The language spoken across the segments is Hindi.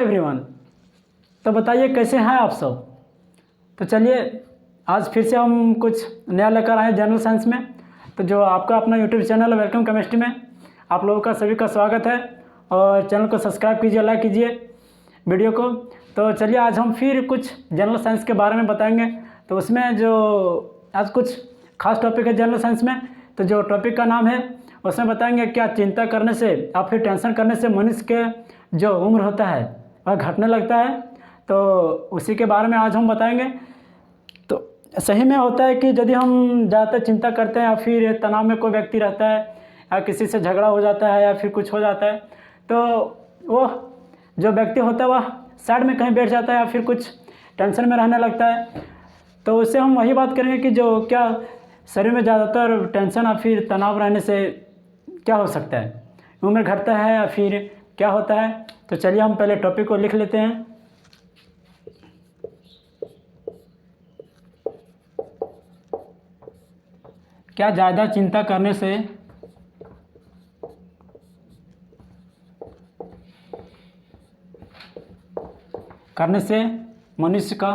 एवरीवन। तो बताइए कैसे हैं आप सब। तो चलिए आज फिर से हम कुछ नया लेकर आए जनरल साइंस में। तो जो आपका अपना यूट्यूब चैनल है वेलकम केमिस्ट्री में आप लोगों का सभी का स्वागत है। और चैनल को सब्सक्राइब कीजिए, लाइक कीजिए वीडियो को। तो चलिए आज हम फिर कुछ जनरल साइंस के बारे में बताएंगे। तो उसमें जो आज कुछ खास टॉपिक है जनरल साइंस में, तो जो टॉपिक का नाम है उसमें बताएंगे क्या चिंता करने से या फिर टेंशन करने से मनुष्य के जो उम्र होता है वह घटने लगता है। तो उसी के बारे में आज हम बताएंगे। तो सही में होता है कि यदि हम ज़्यादातर चिंता करते हैं या फिर तनाव में कोई व्यक्ति रहता है या किसी से झगड़ा हो जाता है या फिर कुछ हो जाता है, तो वो जो व्यक्ति होता है वह साइड में कहीं बैठ जाता है या फिर कुछ टेंशन में रहने लगता है। तो उससे हम वही बात करेंगे कि जो क्या शरीर में ज़्यादातर टेंशन या फिर तनाव रहने से क्या हो सकता है, उम्र घटता है या फिर क्या होता है। तो चलिए हम पहले टॉपिक को लिख लेते हैं। क्या ज़्यादा चिंता करने से मनुष्य का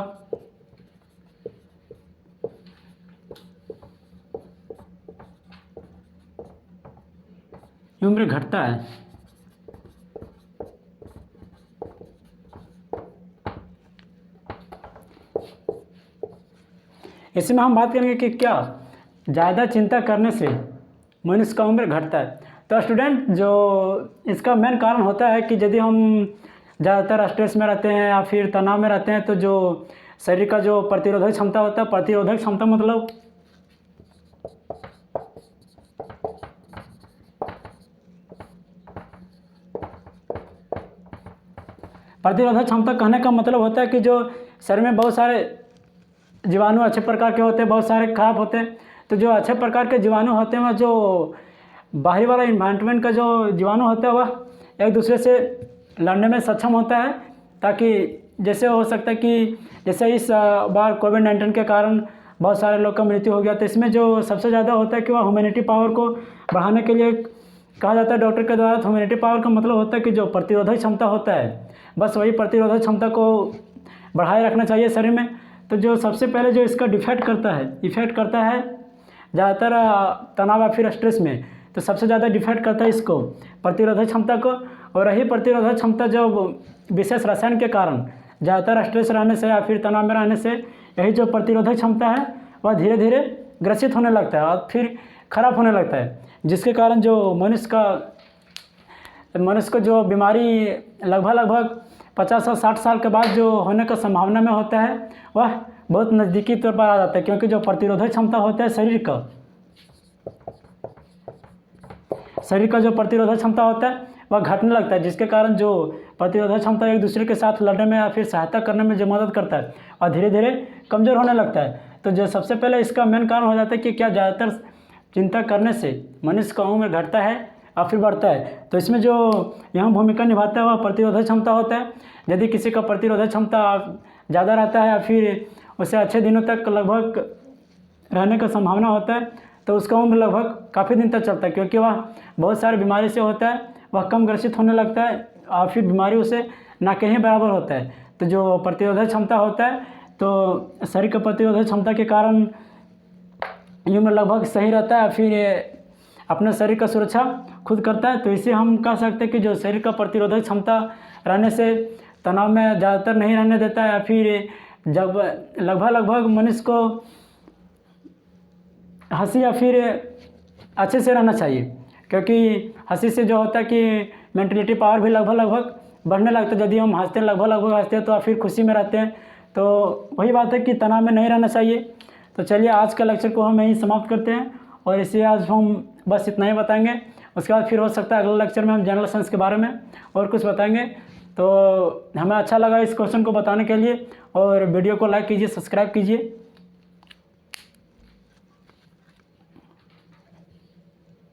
उम्र घटता है। इसमें हम बात करेंगे कि क्या ज़्यादा चिंता करने से मनुष्य का उम्र घटता है। तो स्टूडेंट जो इसका मेन कारण होता है कि यदि हम ज़्यादातर स्ट्रेस में रहते हैं या फिर तनाव में रहते हैं तो जो शरीर का जो प्रतिरोधक क्षमता होता है, प्रतिरोधक क्षमता मतलब प्रतिरोधक क्षमता कहने का मतलब होता है कि जो शरीर में बहुत सारे जीवाणु अच्छे प्रकार के होते हैं, बहुत सारे खराब होते हैं। तो जो अच्छे प्रकार के जीवाणु होते हैं वह जो बाहरी वाला इन्वायरमेंट का जो जीवाणु होता है वह एक दूसरे से लड़ने में सक्षम होता है, ताकि जैसे हो सकता है कि जैसे इस बार कोविड-19 के कारण बहुत सारे लोग का मृत्यु हो गया। तो इसमें जो सबसे ज़्यादा होता है कि वह ह्यूमैनिटी पावर को बढ़ाने के लिए कहा जाता है डॉक्टर के द्वारा। ह्यूमैनिटी पावर का मतलब होता है कि जो प्रतिरोधक क्षमता होता है बस वही प्रतिरोधक क्षमता को बढ़ाए रखना चाहिए शरीर में। तो जो सबसे पहले जो इसका इफेक्ट करता है ज़्यादातर तनाव या फिर स्ट्रेस में, तो सबसे ज़्यादा डिफेक्ट करता है इसको प्रतिरोधक क्षमता को। और यही प्रतिरोधक क्षमता जो विशेष रसायन के कारण ज़्यादातर स्ट्रेस रहने से या फिर तनाव में रहने से यही जो प्रतिरोधक क्षमता है वह धीरे धीरे ग्रसित होने लगता है और फिर खराब होने लगता है, जिसके कारण जो मनुष्य को जो बीमारी लगभग 50 और 60 साल के बाद जो होने का संभावना में होता है वह बहुत नज़दीकी तौर पर आ जाता है, क्योंकि जो प्रतिरोधक क्षमता होता है शरीर का जो प्रतिरोधक क्षमता होता है वह घटने लगता है, जिसके कारण जो प्रतिरोधक क्षमता एक दूसरे के साथ लड़ने में या फिर सहायता करने में जो मदद करता है और धीरे धीरे कमज़ोर होने लगता है। तो जो सबसे पहले इसका मेन कारण हो जाता है कि क्या ज़्यादातर चिंता करने से मनुष्य का उम्र घटता है और फिर बढ़ता है। तो इसमें जो यहाँ भूमिका निभाता है वह प्रतिरोधक क्षमता होता है। यदि किसी का प्रतिरोधक क्षमता ज़्यादा रहता है या फिर उसे अच्छे दिनों तक लगभग रहने का संभावना होता है तो उसका उम्र लगभग काफ़ी दिन तक चलता है, क्योंकि वह बहुत सारी बीमारी से होता है, वह कम ग्रसित होने लगता है और फिर बीमारी उसे ना कहीं बराबर होता है। तो जो प्रतिरोधक क्षमता होता है तो शरीर का प्रतिरोधक क्षमता के कारण ये उम्र लगभग सही रहता है, फिर अपने शरीर का सुरक्षा खुद करता है। तो इसे हम कह सकते हैं कि जो शरीर का प्रतिरोधक क्षमता रहने से तनाव में ज़्यादातर नहीं रहने देता है, या फिर जब लगभग मनुष्य को हंसी या फिर अच्छे से रहना चाहिए, क्योंकि हंसी से जो होता है कि मेंटलिटी पावर भी लगभग बढ़ने लगता है। यदि हम हंसते हैं लगभग हंसते हैं तो फिर खुशी में रहते हैं। तो वही बात है कि तनाव में नहीं रहना चाहिए। तो चलिए आज का लेक्चर को हम यहीं समाप्त करते हैं और इसे आज हम बस इतना ही बताएंगे। उसके बाद फिर हो सकता है अगले लेक्चर में हम जनरल साइंस के बारे में और कुछ बताएंगे। तो हमें अच्छा लगा इस क्वेश्चन को बताने के लिए, और वीडियो को लाइक कीजिए, सब्सक्राइब कीजिए।